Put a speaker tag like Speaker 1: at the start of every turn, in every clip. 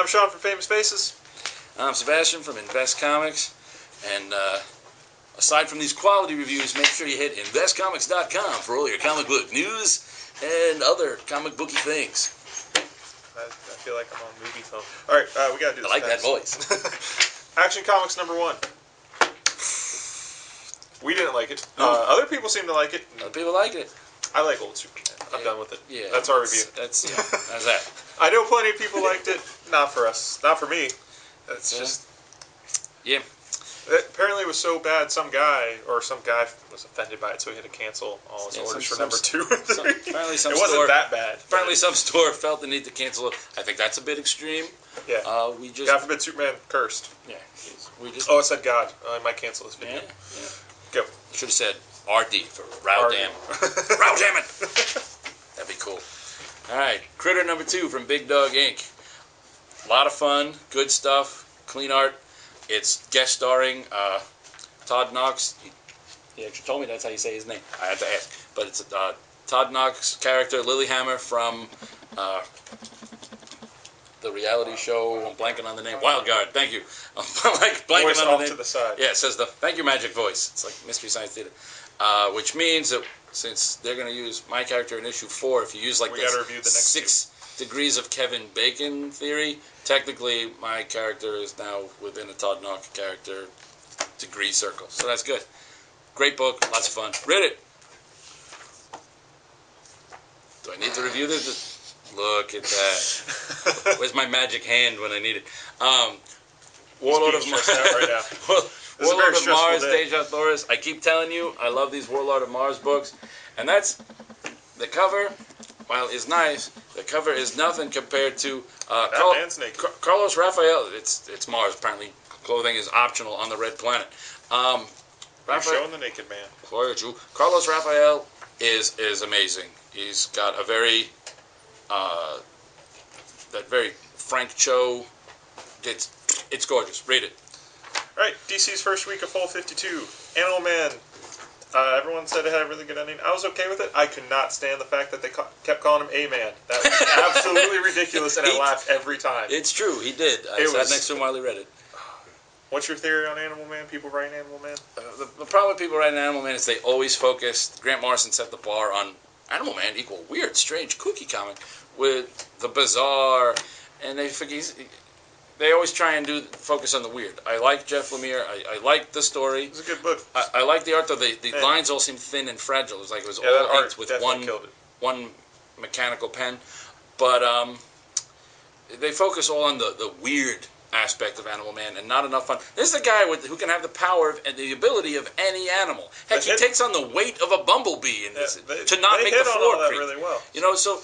Speaker 1: I'm Shawn from Famous Faces.
Speaker 2: I'm Sebastian from Invest Comics. And aside from these quality reviews, make sure you hit investcomics.com for all your comic book news and other comic booky things.
Speaker 1: I feel like I'm on movie phone. All right, we got to do this.
Speaker 2: I like that voice.
Speaker 1: Action Comics #1. We didn't like it. Other people seem to like it.
Speaker 2: Other people like it.
Speaker 1: I like old Superman. I'm done with it.
Speaker 2: Yeah,
Speaker 1: that's our review.
Speaker 2: That's that.
Speaker 1: I know plenty of people liked it. Not for us. Not for me. It's just...
Speaker 2: Yeah.
Speaker 1: Apparently it was so bad, some guy was offended by it, so he had to cancel all his orders for #2 and 3.
Speaker 2: Apparently
Speaker 1: it wasn't that bad.
Speaker 2: Apparently some store felt the need to cancel it. I think that's a bit extreme.
Speaker 1: Yeah. God forbid Superman cursed.
Speaker 2: Yeah.
Speaker 1: Oh, it said God. I might cancel this video.
Speaker 2: Yeah.
Speaker 1: Go.
Speaker 2: Should have said RD for Rowdam. Rowdam. That'd be cool. All right. Critter #2 from Big Dog Inc. A lot of fun. Good stuff. Clean art. It's guest starring Todd Knox. He actually told me that's how you say his name. I had to ask. But it's Todd Knox character, Lilyhammer from the reality show. I'm blanking on the name. Wild Guard. Thank you. I'm blanking
Speaker 1: voice
Speaker 2: on
Speaker 1: off
Speaker 2: the name.
Speaker 1: To the side.
Speaker 2: Yeah, it says thank you magic voice. It's like Mystery Science Theater. Which means that since they're going to use my character in issue 4, if you use like this 6 degrees of Kevin Bacon theory, technically my character is now within a Todd Knox character degree circle. So that's good. Great book, lots of fun. Read it. Do I need to review this? Look at that. Where's my magic hand when I need it? Warlord of Mars. Right now. Warlord of Mars, Deja Thoris. I keep telling you, I love these Warlord of Mars books. And that's the cover. While it's nice, the cover is nothing compared to Carlos Rafael. It's Mars. Apparently, clothing is optional on the Red Planet.
Speaker 1: You're showing the naked man.
Speaker 2: Carlos Rafael is amazing. He's got a very that very Frank Cho. It's gorgeous. Read it.
Speaker 1: All right, DC's first week of Fall 52. Animal Man. Everyone said it had a really good ending. I was okay with it. I could not stand the fact that they kept calling him A-Man. That was absolutely ridiculous, and I laughed every time.
Speaker 2: It's true, he did. I sat next to him while he read it.
Speaker 1: What's your theory on Animal Man? People writing Animal Man?
Speaker 2: The problem with people writing Animal Man is they always focus. Grant Morrison set the bar on Animal Man equal weird, strange, kooky comic with the bizarre, and they forget. They always try and focus on the weird. I like Jeff Lemire. I like the story.
Speaker 1: It's a good book.
Speaker 2: I like the art, though. The lines all seem thin and fragile. It was like it was all inked with one mechanical pen. But they focus all on the weird aspect of Animal Man and not enough fun. This is a guy who can have the power and the ability of any animal. Heck, he takes on the weight of a bumblebee in this to not make the floor creep.
Speaker 1: Really well.
Speaker 2: You know, so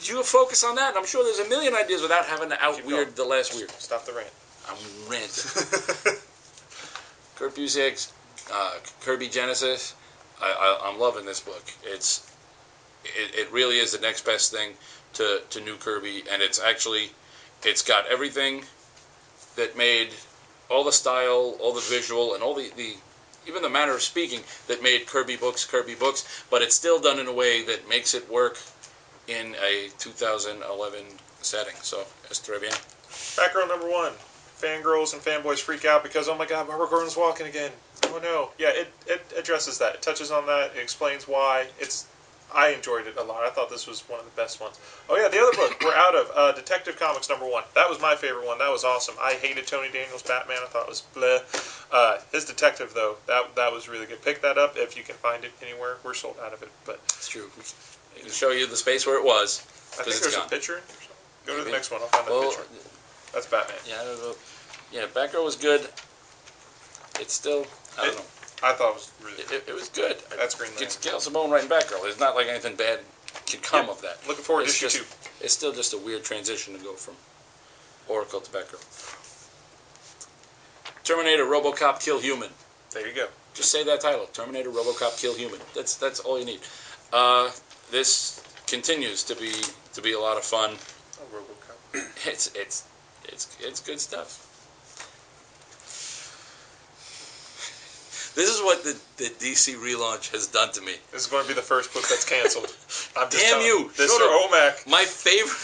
Speaker 2: you focus on that, and I'm sure there's a million ideas without having to out-weird the last weird.
Speaker 1: Stop the rant.
Speaker 2: I'm ranting. Kurt Busiek's Kirby Genesis. I'm loving this book. It really is the next best thing to New Kirby, and it's got everything that made all the style, all the visual, and all the even the manner of speaking that made Kirby books, but it's still done in a way that makes it work in a 2011 setting. So, it's très bien.
Speaker 1: Batgirl #1. Fangirls and fanboys freak out because, oh my god, Barbara Gordon's walking again. Oh no. Yeah, it addresses that. It touches on that. It explains why. I enjoyed it a lot. I thought this was one of the best ones. Oh yeah, the other book we're out of, Detective Comics #1. That was my favorite one. That was awesome. I hated Tony Daniels' Batman. I thought it was bleh. His Detective, though, that was really good. Pick that up if you can find it anywhere. We're sold out of it, but
Speaker 2: it's true. I can show you the space where it was.
Speaker 1: I think there's a picture or something. Go to the next one. I'll find that picture. That's Batman.
Speaker 2: Yeah, Batgirl was good. It's still, I don't know.
Speaker 1: I thought it was really good.
Speaker 2: It was good.
Speaker 1: That's Green Lantern.
Speaker 2: It's Gail Simone writing Batgirl. It's not like anything bad can come of that.
Speaker 1: Looking forward to issue 2.
Speaker 2: It's still just a weird transition to go from Oracle to Batgirl. Terminator, RoboCop, Kill Human.
Speaker 1: There you go. Just
Speaker 2: say that title. Terminator, RoboCop, Kill Human. That's all you need. This continues to be a lot of fun.
Speaker 1: Oh, RoboCop.
Speaker 2: It's good stuff. This is what the DC relaunch has done to me.
Speaker 1: This is going to be the first book that's canceled. I'm just
Speaker 2: Damn you!
Speaker 1: Mr. Omac.
Speaker 2: My favorite...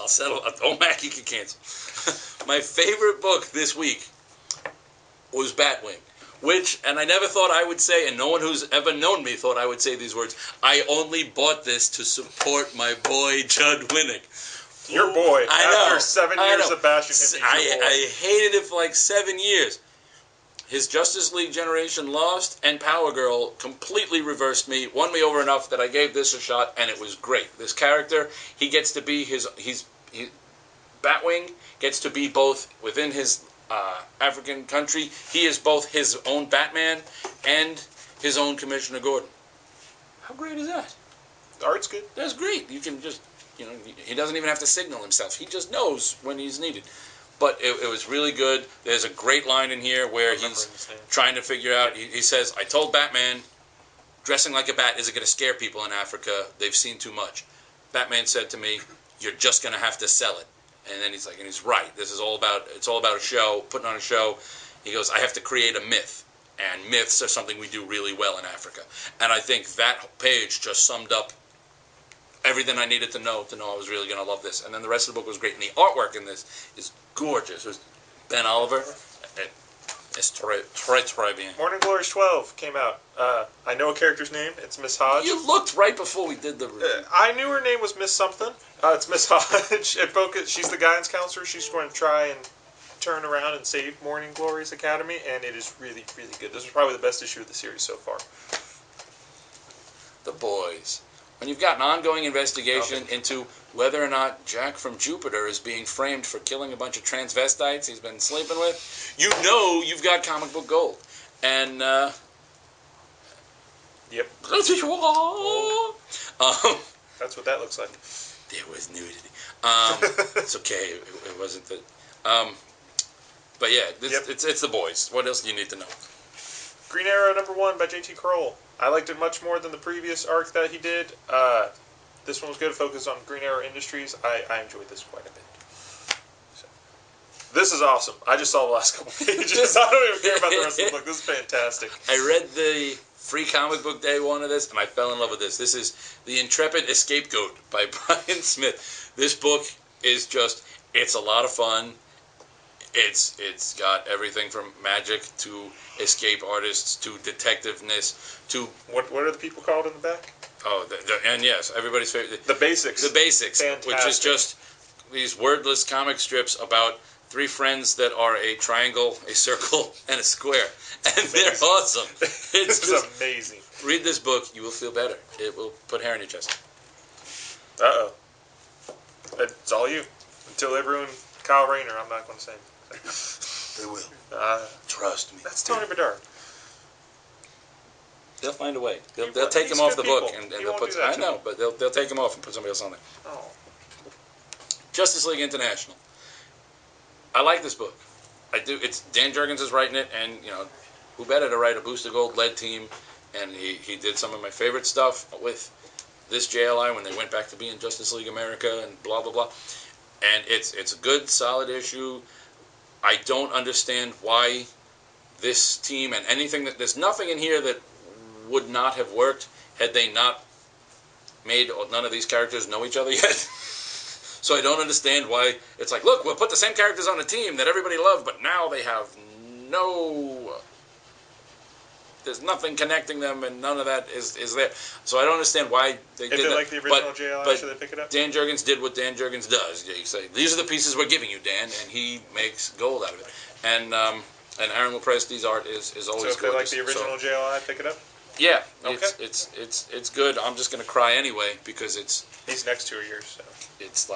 Speaker 2: I'll settle. Oh, Mac, you can cancel. My favorite book this week was Batwing, which, and I never thought I would say, and no one who's ever known me thought I would say these words, I only bought this to support my boy, Judd Winnick.
Speaker 1: Your boy. After 7 years of bashing him,
Speaker 2: I hated it for like 7 years. His Justice League Generation Lost and Power Girl completely reversed me, won me over enough that I gave this a shot, and it was great. This character, he gets to be Batwing gets to be both within his African country. He is both his own Batman and his own Commissioner Gordon. How great is that?
Speaker 1: The art's good.
Speaker 2: That's great. You can just, he doesn't even have to signal himself. He just knows when he's needed. But it was really good. There's a great line in here where he's trying to figure out, he says, I told Batman, dressing like a bat isn't going to scare people in Africa. They've seen too much. Batman said to me, you're just going to have to sell it. And then he's like, and he's right. It's all about a show, putting on a show. He goes, I have to create a myth. And myths are something we do really well in Africa. And I think that page just summed up everything I needed to know I was really going to love this. And then the rest of the book was great. And the artwork in this is gorgeous. It was Ben Oliver. It's très bien.
Speaker 1: Morning Glories 12 came out. I know a character's name. It's Miss Hodge.
Speaker 2: You looked right before we did the review.
Speaker 1: I knew her name was Miss something. It's Miss Hodge. She's the guidance counselor. She's going to try and turn around and save Morning Glories Academy, and it is really, really good. This is probably the best issue of the series so far.
Speaker 2: The boys. When you've got an ongoing investigation into whether or not Jack from Jupiter is being framed for killing a bunch of transvestites he's been sleeping with, you know you've got comic book gold. And,
Speaker 1: yep. That's what that looks like.
Speaker 2: There was nudity. It's okay. It wasn't the... but yeah, it's the boys. What else do you need to know?
Speaker 1: Green Arrow #1 by J.T. Kroll. I liked it much more than the previous arc that he did. This one was good. Focused on Green Arrow Industries. I enjoyed this quite a bit. So, this is awesome. I just saw the last couple pages. I don't even care about the rest of the book. This is fantastic.
Speaker 2: I read the free comic book day one of this, and I fell in love with this. This is The Intrepid ESCAPEGOAT by Brian Smith. This book is just, it's a lot of fun. It's got everything from magic to escape artists to detectiveness to...
Speaker 1: What are the people called in the back?
Speaker 2: Oh, and yes, everybody's favorite.
Speaker 1: The Basics.
Speaker 2: The Basics,
Speaker 1: Fantastic.
Speaker 2: Which is just these wordless comic strips about three friends that are a triangle, a circle, and a square. And they're awesome.
Speaker 1: It's just amazing.
Speaker 2: Read this book, you will feel better. It will put hair on your chest.
Speaker 1: Uh-oh. It's all you. Until they ruin Kyle Rayner, I'm not going to say anything.
Speaker 2: They will. Trust me.
Speaker 1: That's Tony Bedard.
Speaker 2: They'll find a way. They'll take him off the book and they'll put. I know, but they'll take him off and put somebody else on there.
Speaker 1: Oh.
Speaker 2: Justice League International. I like this book. I do. It's Dan Jurgens is writing it, and who better to write a Booster Gold led team? And he did some of my favorite stuff with this JLI when they went back to being Justice League America and blah blah blah. And it's a good solid issue. I don't understand why this team and anything that there's nothing in here that would not have worked had they not made none of these characters know each other yet. So I don't understand why it's like, look, we'll put the same characters on a team that everybody loved, but now they have there's nothing connecting them, and none of that is there. So I don't understand why they did that.
Speaker 1: If they like the original JLI, should they pick it up?
Speaker 2: Dan Jurgens did what Dan Jurgens does. You say, these are the pieces we're giving you, Dan, and he makes gold out of it. And Aaron Lopresti's art is always gorgeous.
Speaker 1: So if they like the original JLI, pick it up?
Speaker 2: Yeah.
Speaker 1: Okay.
Speaker 2: It's good. I'm just going to cry anyway because
Speaker 1: these next 2 years. So.
Speaker 2: It's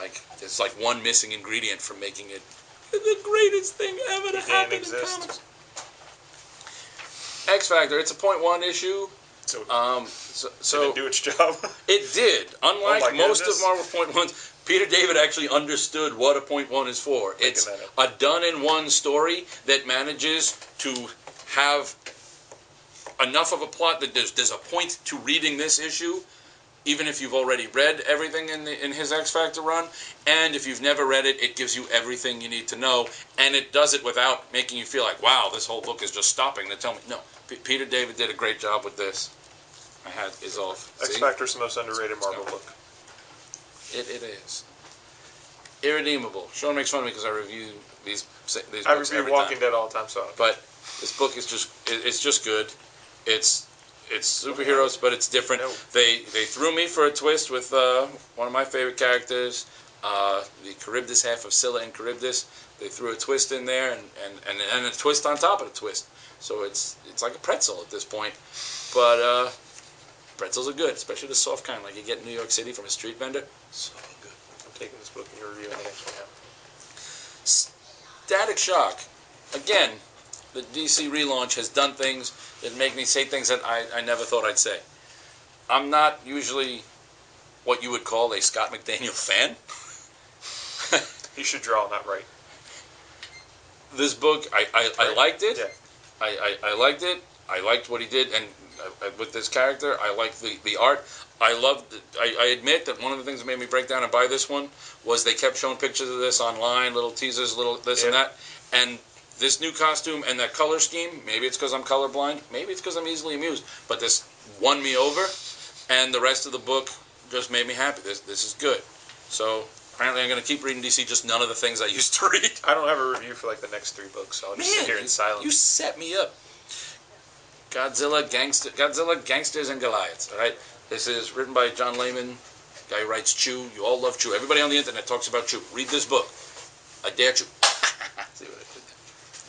Speaker 2: like one missing ingredient from making it the greatest thing ever to happen in comics. XFactor, it's a .1 issue.
Speaker 1: So
Speaker 2: did
Speaker 1: it do its job?
Speaker 2: It did. Unlike most of Marvel's .1s, Peter David actually understood what a .1 is for. It's a done-in-one story that manages to have enough of a plot that there's a point to reading this issue, even if you've already read everything in his X-Factor run, and if you've never read it, it gives you everything you need to know, and it does it without making you feel like, wow, this whole book is just stopping to tell me. No, Peter David did a great job with this. My hat is off.
Speaker 1: X-Factor's the most underrated Marvel book.
Speaker 2: It is. Irredeemable. Sean makes fun of me because I review these
Speaker 1: I
Speaker 2: books
Speaker 1: review
Speaker 2: every
Speaker 1: Walking
Speaker 2: time.
Speaker 1: Dead all the time, so.
Speaker 2: But this book is just good. It's superheroes, but it's different.
Speaker 1: No.
Speaker 2: They threw me for a twist with one of my favorite characters, the Charybdis half of Scylla and Charybdis. They threw a twist in there and a twist on top of the twist. So it's like a pretzel at this point. But pretzels are good, especially the soft kind like you get in New York City from a street vendor. So good.
Speaker 1: I'm taking this book and you're reviewing the next one now.
Speaker 2: Static Shock. Again, the DC relaunch has done things that make me say things that I never thought I'd say. I'm not usually what you would call a Scott McDaniel fan.
Speaker 1: He should draw, not write.
Speaker 2: This book, I liked it.
Speaker 1: Yeah.
Speaker 2: I liked it. I liked what he did, and with this character, I liked the art. I loved it. I admit that one of the things that made me break down and buy this one was they kept showing pictures of this online, little teasers, little this and that, and this new costume and that color scheme, maybe it's because I'm colorblind, maybe it's because I'm easily amused, but this won me over, and the rest of the book just made me happy. This is good. So apparently I'm going to keep reading DC, just none of the things I used to read.
Speaker 1: I don't have a review for like the next 3 books, so I'll just sit here in silence.
Speaker 2: You set me up. Godzilla, Gangsters, and Goliaths. All right, this is written by John Layman, guy who writes Chew. You all love Chew. Everybody on the internet talks about Chew. Read this book. I dare Chew. See what I did there?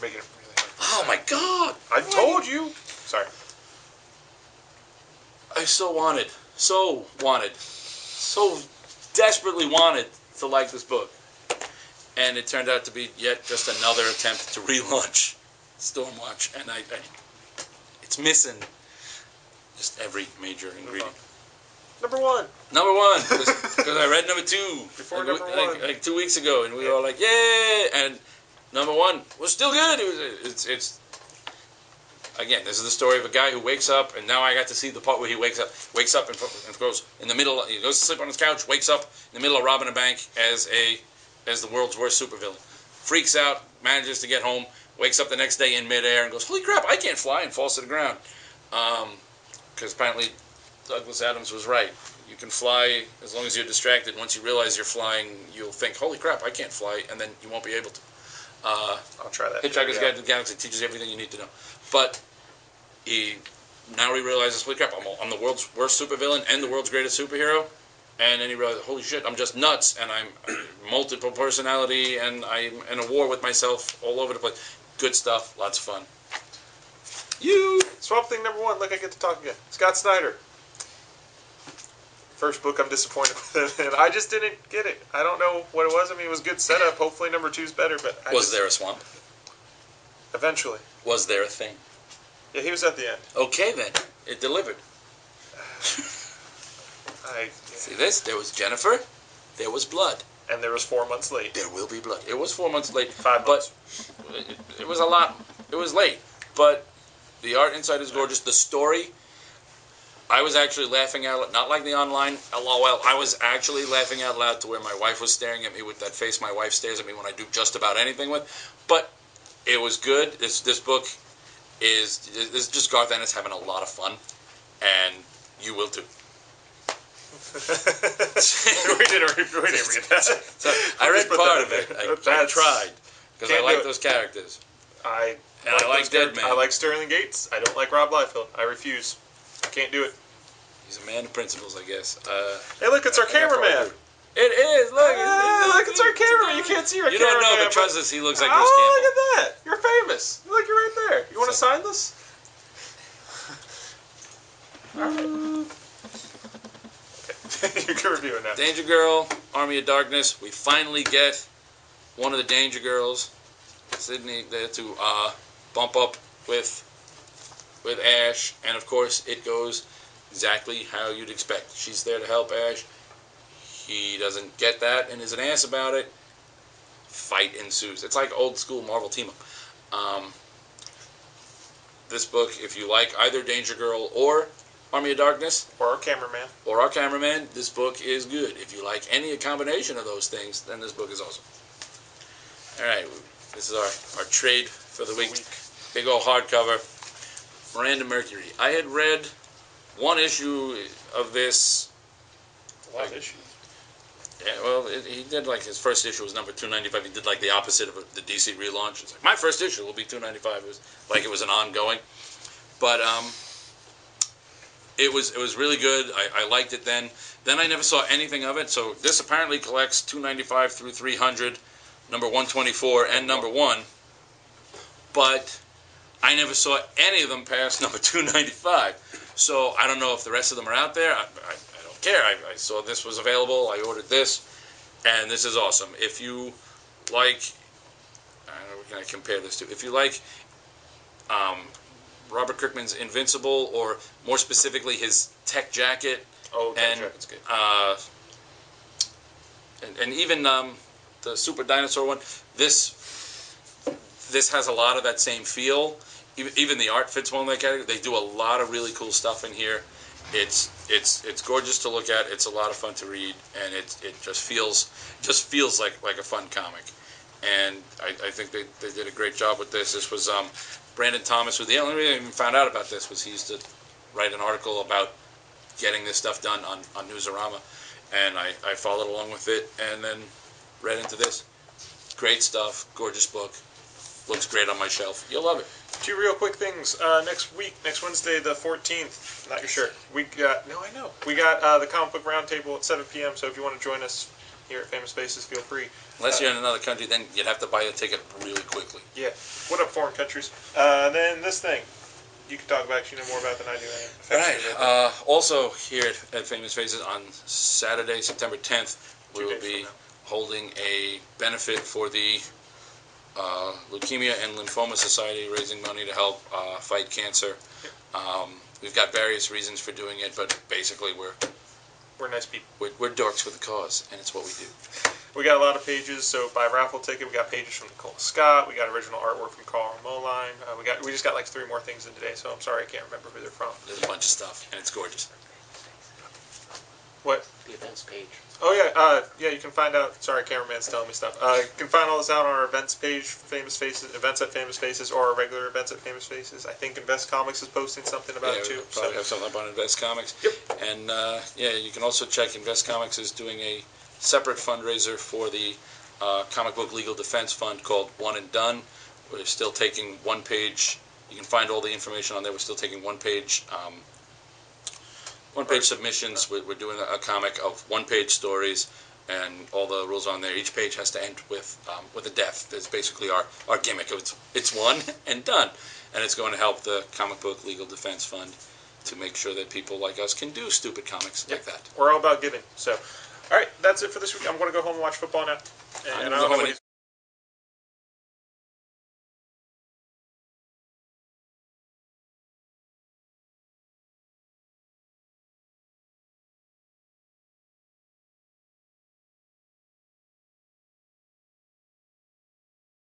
Speaker 1: Making it really hard.
Speaker 2: Oh my God!
Speaker 1: I told you. Sorry.
Speaker 2: I so desperately wanted to like this book, and it turned out to be yet just another attempt to relaunch Stormwatch, and it's missing just every major ingredient.
Speaker 1: Number 1.
Speaker 2: Number 1, because I read number 2
Speaker 1: Before number 1.
Speaker 2: like 2 weeks ago, and we were all like, "Yay!" And number 1 was still good. It's again, this is the story of a guy who wakes up, and now I got to see the part where he wakes up and goes in the middle. He goes to sleep on his couch, wakes up in the middle of robbing a bank as the world's worst supervillain. Freaks out, manages to get home, wakes up the next day in midair and goes, "Holy crap, I can't fly," and falls to the ground. Because apparently Douglas Adams was right. You can fly as long as you're distracted. Once you realize you're flying, you'll think, "Holy crap, I can't fly," and then you won't be able to.
Speaker 1: I'll try that.
Speaker 2: Hitchhiker's Guide to the Galaxy teaches you everything you need to know. But he realizes, "Holy crap, I'm the world's worst supervillain and the world's greatest superhero." And then he realizes, "Holy shit, I'm just nuts, and I'm multiple personality, and I'm in a war with myself all over the place." Good stuff, lots of fun.
Speaker 1: Swamp Thing number 1. Look, I get to talk again. Scott Snyder. First book I'm disappointed with, and I just didn't get it. I don't know what it was. I mean, it was good setup. Hopefully number 2's better, but
Speaker 2: Was there a swamp?
Speaker 1: Eventually.
Speaker 2: Was there a thing?
Speaker 1: Yeah, he was at the end.
Speaker 2: Okay then, it delivered.
Speaker 1: See
Speaker 2: this? There was Jennifer. There was blood.
Speaker 1: And there was 4 months late.
Speaker 2: There will be blood. It was 4 months late.
Speaker 1: 5 months.
Speaker 2: But it was a lot. It was late. But the art inside is gorgeous. The story, I was actually laughing out loud. Not like the online LOL. I was actually laughing out loud to where my wife was staring at me with that face my wife stares at me when I do just about anything with. But it was good. This book is just Garth Ennis having a lot of fun. And you will too.
Speaker 1: we didn't read that.
Speaker 2: So I read part of it. I tried because I like those characters.
Speaker 1: I
Speaker 2: like Deadman.
Speaker 1: I like Sterling Gates. I don't like Rob Liefeld. I refuse. I can't do it.
Speaker 2: He's a man of principles, I guess.
Speaker 1: Hey, look, it's our cameraman.
Speaker 2: It is. Look,
Speaker 1: look, it's our cameraman. You can't see our cameraman.
Speaker 2: You don't know, but trust us, he looks like Bruce
Speaker 1: Campbell.
Speaker 2: Campbell.
Speaker 1: Look at that. You're famous. Look, you're right there. You want to sign this? All right. Okay. You can review it now.
Speaker 2: Danger Girl, Army of Darkness. We finally get one of the Danger Girls, Sydney, there to bump up with Ash, and of course it goes exactly how you'd expect. She's there to help Ash. He doesn't get that and is an ass about it. Fight ensues. It's like old school Marvel team-up. This book, if you like either Danger Girl or Army of Darkness,
Speaker 1: or our cameraman,
Speaker 2: this book is good. If you like any combination of those things, then this book is awesome. Alright, this is our trade for the week. Big old hardcover. Miranda Mercury. I had read one issue of this.
Speaker 1: A lot of issues.
Speaker 2: Yeah, well, he did like his first issue was number 295. He did like the opposite of the DC relaunch. It's like my first issue will be 295. It was like it was an ongoing, but it was really good. I liked it then. Then I never saw anything of it. So this apparently collects 295 through 300, number 124 and number 1. But I never saw any of them past number 295. So I don't know if the rest of them are out there. I don't care. I saw this was available. I ordered this, and this is awesome. If you like, I don't know what can I compare this to. If you like Robert Kirkman's Invincible, or more specifically his Tech Jacket,
Speaker 1: Tech Jacket's good.
Speaker 2: And even the Super Dinosaur one, this has a lot of that same feel. Even the art fits well in that category. They do a lot of really cool stuff in here. It's gorgeous to look at. It's a lot of fun to read, and it just feels like a fun comic. And I think they did a great job with this. This was Brandon Thomas, who the only reason I even found out about this was he used to write an article about getting this stuff done on Newsarama, and I followed along with it and then read into this. Great stuff, gorgeous book, looks great on my shelf. You'll love it.
Speaker 1: Two real quick things. Next Wednesday, the 14th. Not your shirt. We got the comic book roundtable at 7 p.m. So if you want to join us here at Famous Spaces, feel free.
Speaker 2: Unless you're in another country, then you'd have to buy a ticket really quickly.
Speaker 1: Yeah. What up, foreign countries? Then this thing. You can talk about it. You know more about than I do.
Speaker 2: Right. Also here at Famous Faces on Saturday, September 10th, we will be holding a benefit for the Leukemia and Lymphoma Society, raising money to help fight cancer. We've got various reasons for doing it, but basically
Speaker 1: we're nice people.
Speaker 2: We're dorks with a cause, and it's what we do.
Speaker 1: We got a lot of pages, so buy a raffle ticket. We got pages from Nicole Scott. We got original artwork from Carl Moline. We just got like 3 more things in today, so I'm sorry I can't remember who they're from.
Speaker 2: There's a bunch of stuff, and it's gorgeous.
Speaker 1: What?
Speaker 3: The events page.
Speaker 1: Oh yeah, you can find out. Sorry, cameraman's telling me stuff. You can find all this out on our events page, Famous Faces, events at Famous Faces, or our regular events at Famous Faces. I think Invest Comics is posting something about it too.
Speaker 2: We'll probably have something up on Invest Comics.
Speaker 1: Yep.
Speaker 2: And you can also check Invest Comics is doing a separate fundraiser for the Comic Book Legal Defense Fund called One and Done. We're still taking one-page. You can find all the information on there. We're still taking one-page. One-page submissions. We're doing a comic of one-page stories, and all the rules on there. Each page has to end with a death. That's basically our gimmick. It's one and done, and it's going to help the Comic Book Legal Defense Fund to make sure that people like us can do stupid comics like that.
Speaker 1: We're all about giving. So, all right, that's it for this week. I'm going to go home and watch football now. And I don't know what